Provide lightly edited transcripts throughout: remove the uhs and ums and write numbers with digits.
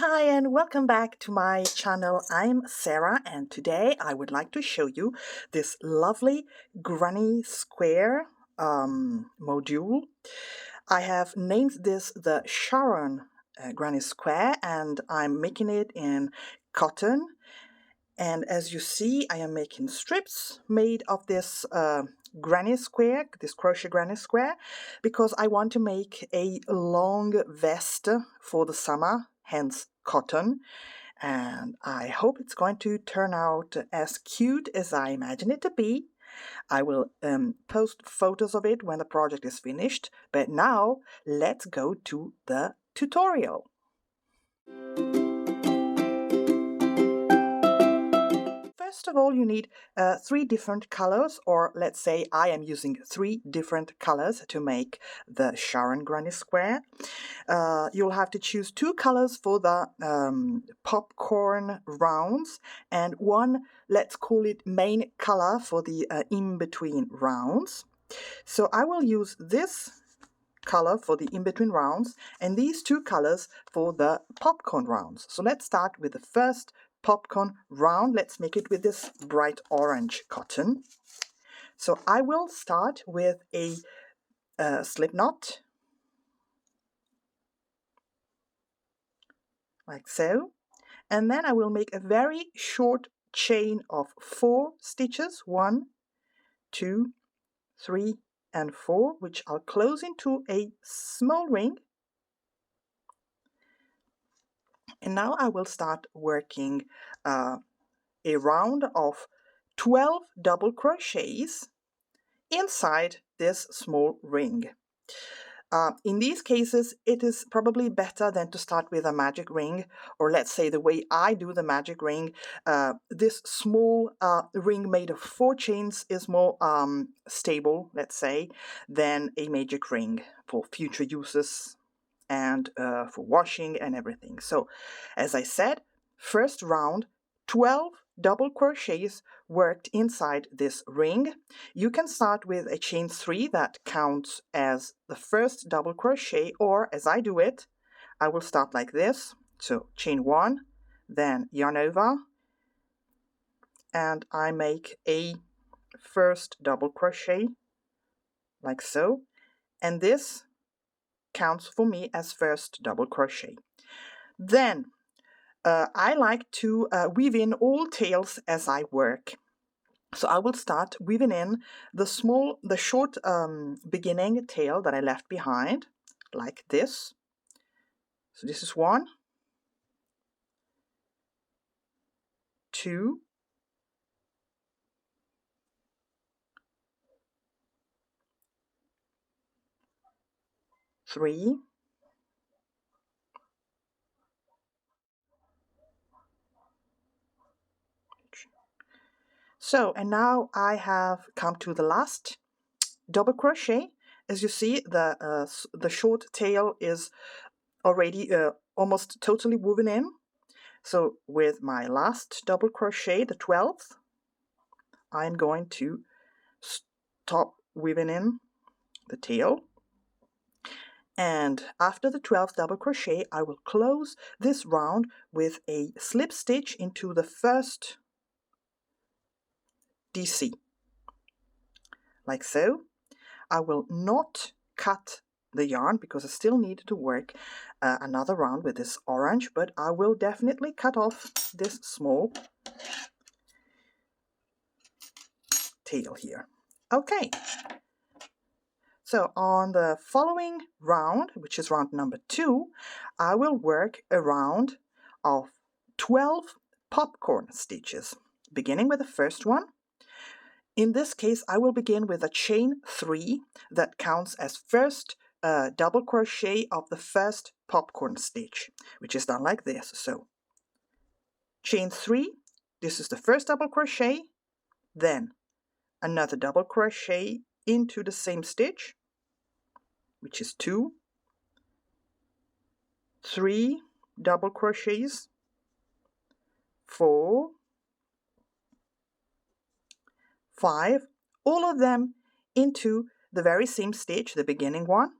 Hi and welcome back to my channel. I'm Sarah and today I would like to show you this lovely granny square module. I have named this the Sharon granny square and I'm making it in cotton. And as you see, I am making strips made of this granny square, this crochet granny square, because I want to make a long vest for the summer, hence cotton. And I hope it's going to turn out as cute as I imagine it to be. I will post photos of it when the project is finished, but now let's go to the tutorial. First of all, you need 3 different colors, or let's say I am using 3 different colors to make the Sharon granny square. You'll have to choose 2 colors for the popcorn rounds and 1, let's call it main color for the in-between rounds. So I will use this color for the in-between rounds and these 2 colors for the popcorn rounds. So let's start with the first popcorn round. Let's make it with this bright orange cotton. So I will start with a slip knot, like so, and then I will make a very short chain of 4 stitches, 1, 2, 3, and 4, which I'll close into a small ring. And now I will start working a round of 12 double crochets inside this small ring. In these cases, it is probably better than to start with a magic ring, or let's say the way I do the magic ring. This small ring made of 4 chains is more stable, let's say, than a magic ring for future uses and for washing and everything. So, as I said, first round, 12 double crochets worked inside this ring. You can start with a chain 3 that counts as the first double crochet, or as I do it, I will start like this. So chain 1, then yarn over, and I make a first double crochet like so, and this counts for me as first double crochet. Then I like to weave in all tails as I work. So I will start weaving in the short beginning tail that I left behind, like this. So this is 1, 2, 3, 4. So, and now I have come to the last double crochet. As you see, the short tail is already almost totally woven in. So with my last double crochet, the 12th, I'm going to stop weaving in the tail. And after the 12th double crochet, I will close this round with a slip stitch into the first DC, like so. I will not cut the yarn because I still need to work another round with this orange, but I will definitely cut off this small tail here. Okay. So on the following round, which is round number 2, I will work a round of 12 popcorn stitches, beginning with the first one. In this case, I will begin with a chain 3 that counts as first double crochet of the first popcorn stitch, which is done like this. So chain 3, this is the first double crochet, then another double crochet into the same stitch, which is 2, 3 double crochets, 4, 5, all of them into the very same stitch, the beginning one,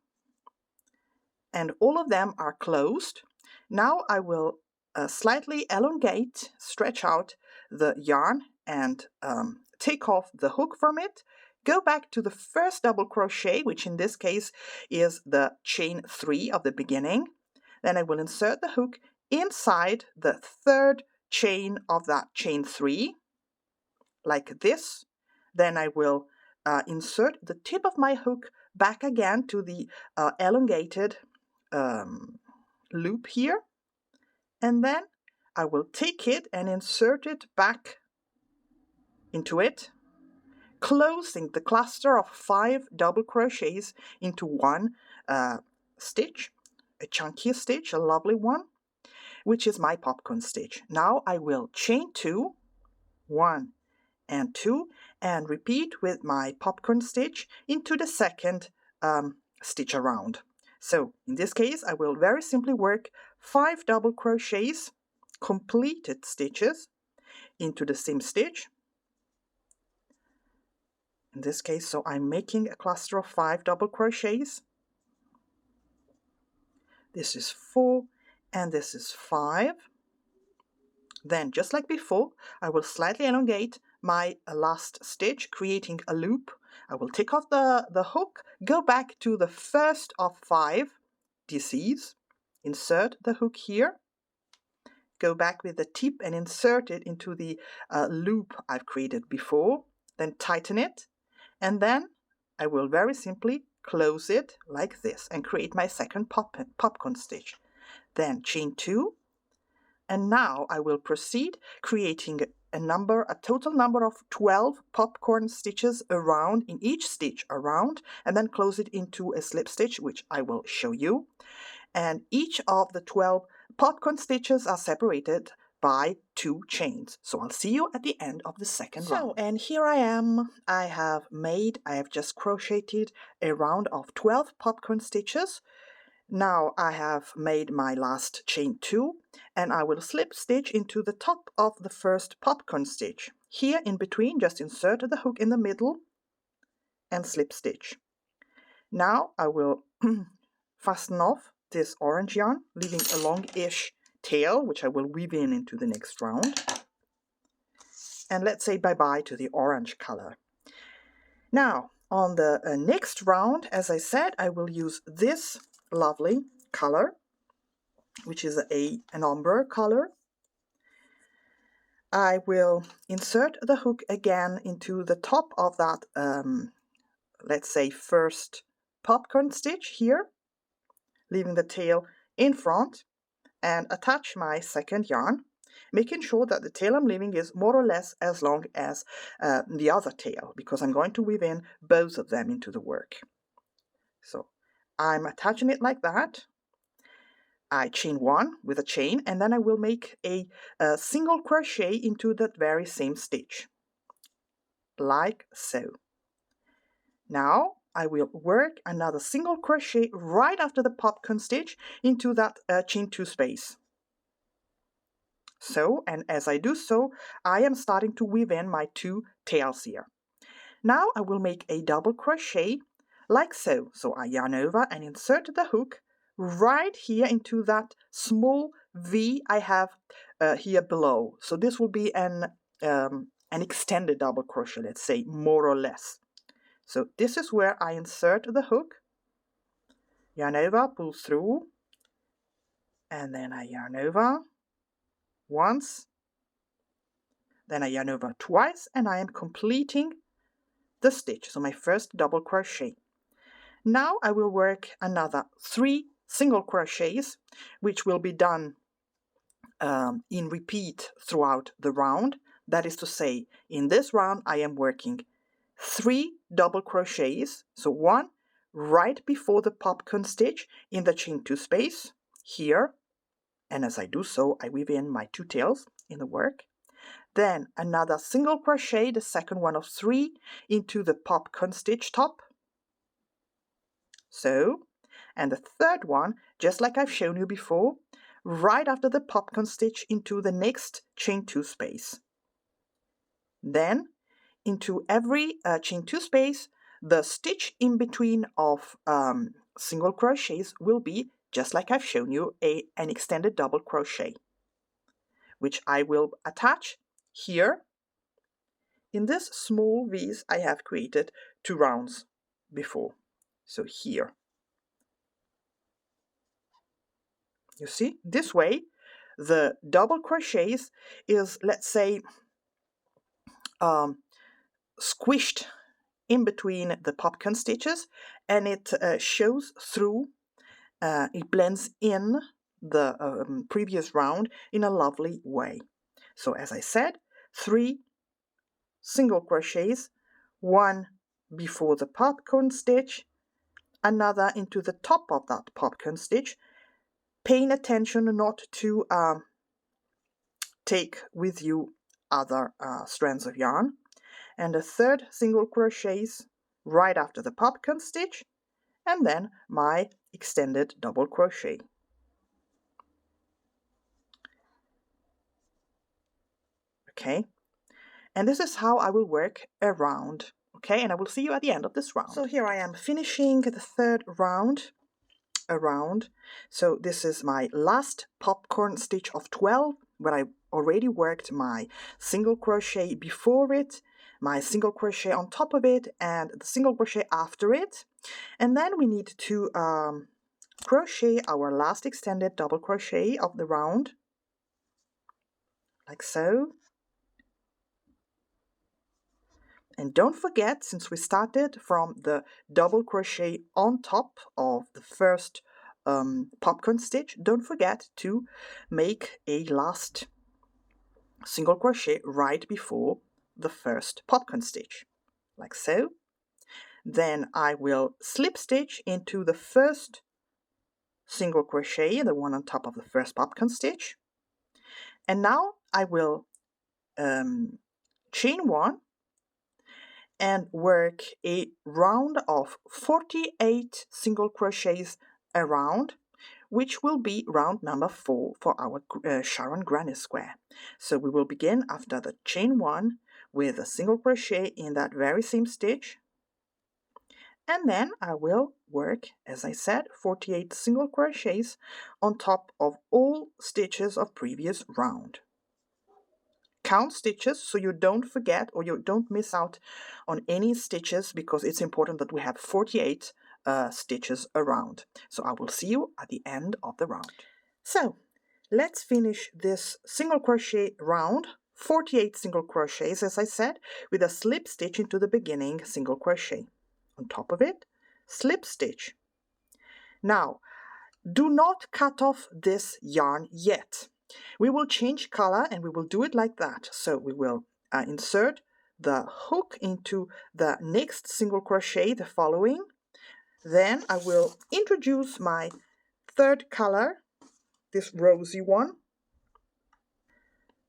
and all of them are closed. Now I will slightly elongate, stretch out the yarn and take off the hook from it. Go back to the first double crochet, which in this case is the chain 3 of the beginning. Then I will insert the hook inside the third chain of that chain 3, like this. Then I will insert the tip of my hook back again to the elongated loop here. And then I will take it and insert it back into it, closing the cluster of 5 double crochets into one stitch, a chunky stitch, a lovely one, which is my popcorn stitch. Now I will chain 2, 1 and 2, and repeat with my popcorn stitch into the second stitch around. So in this case I will very simply work 5 double crochets, completed stitches, into the same stitch. In this case, so I'm making a cluster of 5 double crochets. This is 4 and this is 5. Then, just like before, I will slightly elongate my last stitch, creating a loop. I will take off the hook, go back to the first of 5 DCs, insert the hook here, go back with the tip and insert it into the loop I've created before, then tighten it, and then I will very simply close it like this and create my second popcorn stitch. Then chain 2, and now I will proceed creating a total number of 12 popcorn stitches around, in each stitch around, and then close it into a slip stitch, which I will show you. And each of the 12 popcorn stitches are separated by 2 chains. So I'll see you at the end of the second round. And here I am. I have just crocheted a round of 12 popcorn stitches. Now I have made my last chain 2, and I will slip stitch into the top of the first popcorn stitch. Here in between, just insert the hook in the middle and slip stitch. Now I will fasten off this orange yarn, leaving a longish tail, which I will weave in into the next round. And let's say bye-bye to the orange color. Now, on the next round, as I said, I will use this lovely color, which is an ombre color. I will insert the hook again into the top of that, let's say, first popcorn stitch here, leaving the tail in front, and attach my second yarn, making sure that the tail I'm leaving is more or less as long as the other tail, because I'm going to weave in both of them into the work. So I'm attaching it like that. I chain 1 with a chain, and then I will make a single crochet into that very same stitch, like so. Now I will work another single crochet right after the popcorn stitch into that chain 2 space. So, and as I do so, I am starting to weave in my 2 tails here. Now I will make a double crochet like so. So I yarn over and insert the hook right here into that small V I have here below. So this will be an extended double crochet, let's say, more or less. So this is where I insert the hook, yarn over, pull through, and then I yarn over once, then I yarn over twice, and I am completing the stitch, so my first double crochet. Now I will work another 3 single crochets, which will be done in repeat throughout the round. That is to say, in this round I am working 3 double crochets, so 1 right before the popcorn stitch in the chain 2 space here, and as I do so I weave in my 2 tails in the work. Then another single crochet, the second one of 3, into the popcorn stitch top, so, and the third one, just like I've shown you before, right after the popcorn stitch into the next chain 2 space. Then into every chain 2 space, the stitch in between of single crochets will be, just like I've shown you, an extended double crochet. which I will attach here in this small V's I have created 2 rounds before. So here. You see, this way the double crochets is, let's say, squished in between the popcorn stitches, and it shows through, it blends in the previous round in a lovely way. So as I said, 3 single crochets, 1 before the popcorn stitch, another into the top of that popcorn stitch, paying attention not to take with you other strands of yarn, and a 3rd single crochets right after the popcorn stitch, and then my extended double crochet. Okay, and this is how I will work around. Okay, and I will see you at the end of this round. So here I am finishing the 3rd round around. So this is my last popcorn stitch of 12, where I already worked my single crochet before it, my single crochet on top of it, and the single crochet after it. And then we need to crochet our last extended double crochet of the round, like so. And don't forget, since we started from the double crochet on top of the first popcorn stitch, don't forget to make a last single crochet right before the first popcorn stitch, like so. Then I will slip stitch into the first single crochet, the one on top of the first popcorn stitch, and now I will chain 1 and work a round of 48 single crochets around, which will be round number 4 for our Sharon granny square. So we will begin after the chain 1 with a single crochet in that very same stitch, and then I will work, as I said, 48 single crochets on top of all stitches of previous round. Count stitches so you don't forget or you don't miss out on any stitches, because it's important that we have 48 stitches around. So I will see you at the end of the round. So let's finish this single crochet round, 48 single crochets, as I said, with a slip stitch into the beginning single crochet. On top of it, slip stitch. Now, do not cut off this yarn yet. We will change color and we will do it like that. So we will insert the hook into the next single crochet, the following. Then I will introduce my 3rd color, this rosy one,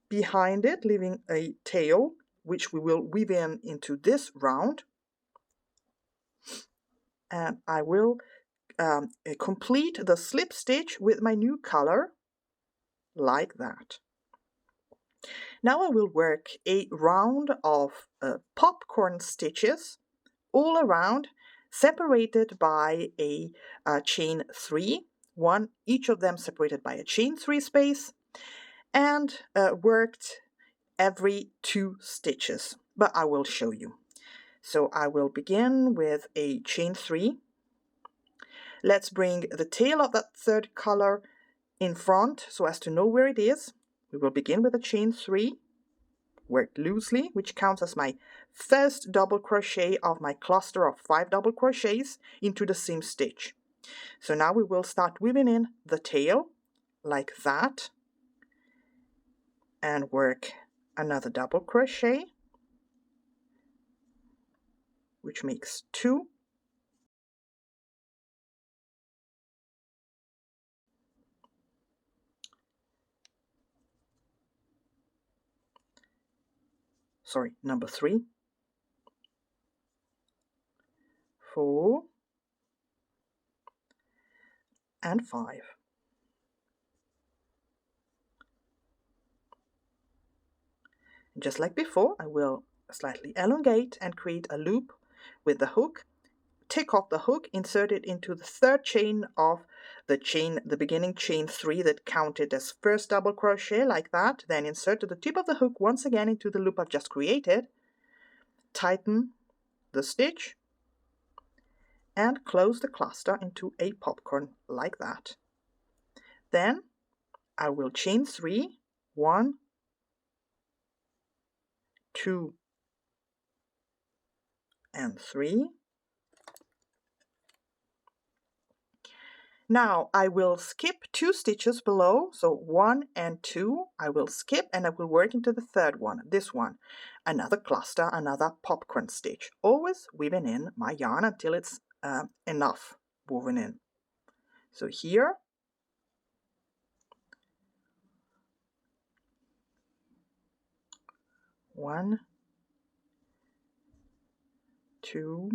behind it, leaving a tail, which we will weave in into this round. And I will complete the slip stitch with my new color, like that. Now I will work a round of popcorn stitches all around, separated by a chain 3, each of them separated by a chain 3 space, and worked every 2 stitches, but I will show you. So I will begin with a chain 3. Let's bring the tail of that 3rd color in front so as to know where it is. We will begin with a chain 3, work loosely, which counts as my first double crochet of my cluster of 5 double crochets into the same stitch. So now we will start weaving in the tail like that and work another double crochet, which makes 2. Sorry, number 3, 4, and 5. Just like before, I will slightly elongate and create a loop with the hook, take off the hook, insert it into the third chain of the beginning chain 3 that counted as first double crochet, like that. Then insert the tip of the hook once again into the loop I've just created, tighten the stitch, and close the cluster into a popcorn like that. Then I will chain 3, 1, 2, and 3. Now I will skip 2 stitches below, so 1 and 2 I will skip, and I will work into the third one, this one, another cluster, another popcorn stitch, always weaving in my yarn until it's enough woven in. So here, 1, 2,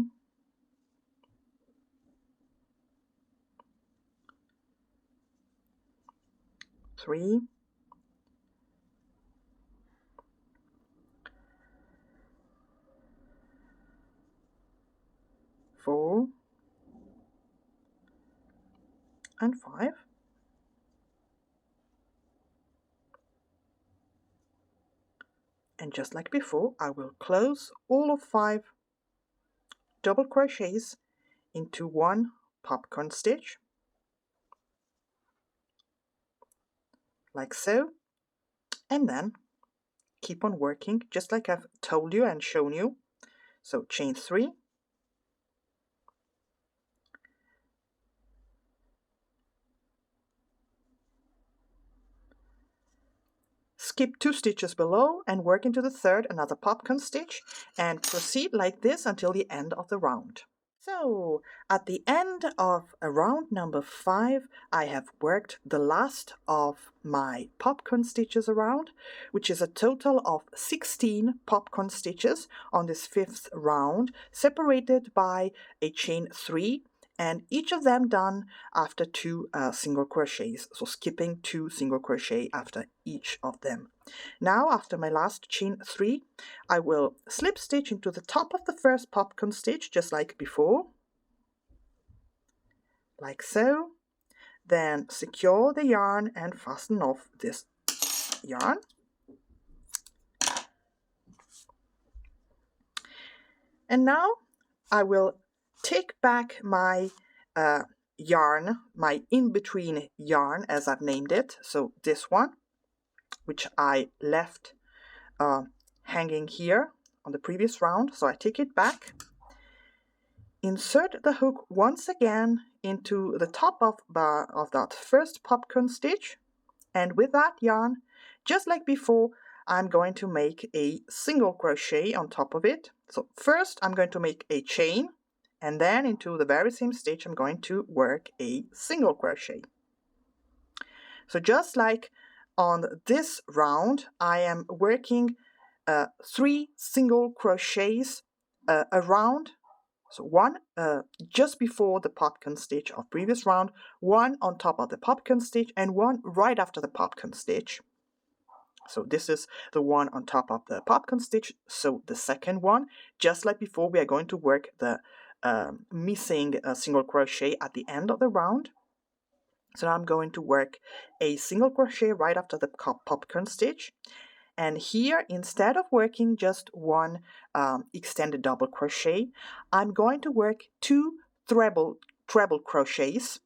3, 4, and 5. And just like before, I will close all of 5 double crochets into one popcorn stitch, like so, and then keep on working just like I've told you and shown you. So chain 3, skip 2 stitches below and work into the third, another popcorn stitch, and proceed like this until the end of the round. So at the end of round number 5, I have worked the last of my popcorn stitches around, which is a total of 16 popcorn stitches on this 5th round, separated by a chain 3, and each of them done after 2 single crochets, so skipping 2 single crochet after each of them. Now, after my last chain 3, I will slip stitch into the top of the first popcorn stitch, just like before, like so. Then secure the yarn and fasten off this yarn. And now I will take back my yarn, my in-between yarn, as I've named it. So this one, which I left hanging here on the previous round. So I take it back, insert the hook once again into the top of that first popcorn stitch, and with that yarn, just like before, I'm going to make a single crochet on top of it. So first I'm going to make a chain, and then into the very same stitch I'm going to work a single crochet. So just like on this round, I am working 3 single crochets around. So one just before the popcorn stitch of previous round, one on top of the popcorn stitch, and one right after the popcorn stitch. So this is the one on top of the popcorn stitch, so the second one. Just like before, we are going to work the missing single crochet at the end of the round. So I'm going to work a single crochet right after the popcorn stitch. And here, instead of working just one extended double crochet, I'm going to work 2 treble crochets,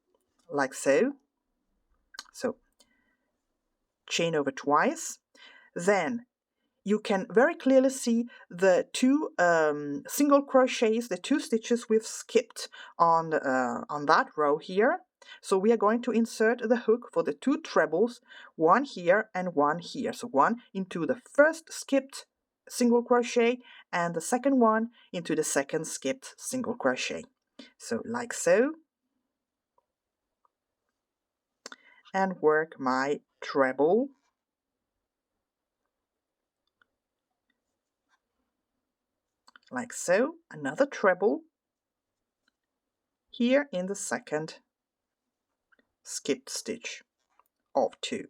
like so. So chain over twice. Then you can very clearly see the 2 single crochets, the 2 stitches we've skipped on that row here. So we are going to insert the hook for the 2 trebles, one here and one here. So one into the first skipped single crochet and the second one into the second skipped single crochet. So like so. And work my treble. Like so, another treble here in the second skipped stitch of 2.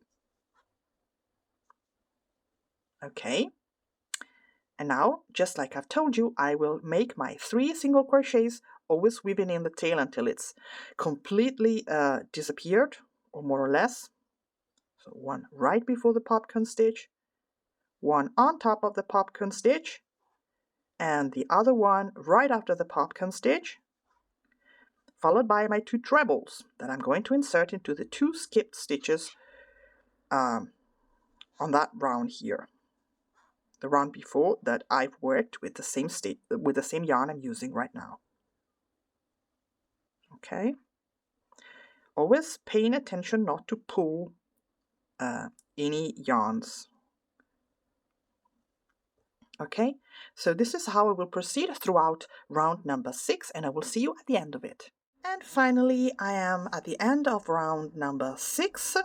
Okay, and now, just like I've told you, I will make my 3 single crochets always weaving in the tail until it's completely disappeared, or more or less. So one right before the popcorn stitch, one on top of the popcorn stitch, and the other one right after the popcorn stitch, followed by my 2 trebles that I'm going to insert into the 2 skipped stitches on that round here. The round before that I've worked with the same yarn I'm using right now. Okay. Always paying attention not to pull any yarns. Okay, so this is how I will proceed throughout round number 6, and I will see you at the end of it. And finally, I am at the end of round number 6.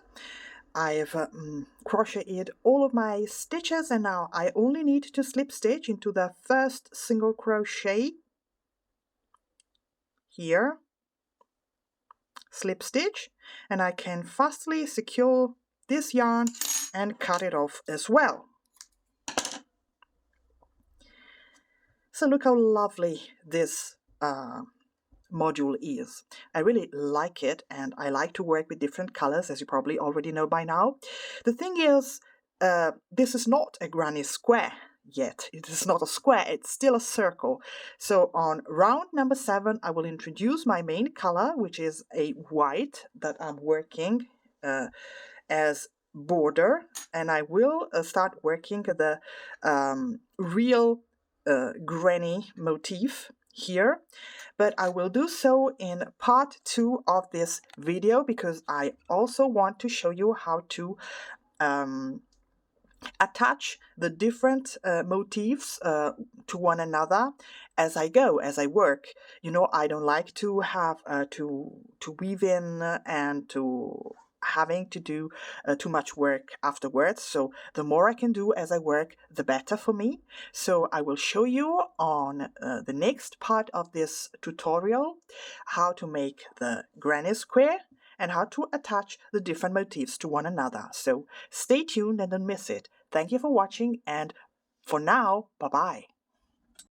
I've crocheted all of my stitches, and now I only need to slip stitch into the first single crochet here, slip stitch, and I can fastly secure this yarn and cut it off as well. So look how lovely this module is. I really like it, and I like to work with different colors, as you probably already know by now. The thing is, this is not a granny square yet. It is not a square, it's still a circle. So on round number 7, I will introduce my main color, which is a white that I'm working as border, and I will start working the real granny motif here, but I will do so in part 2 of this video, because I also want to show you how to attach the different motifs to one another as I go, as I work. You know, I don't like to have to weave in and to having to do too much work afterwards. So the more I can do as I work, the better for me. So I will show you on the next part of this tutorial how to make the granny square and how to attach the different motifs to one another. So stay tuned and don't miss it. Thank you for watching, and for now, bye-bye.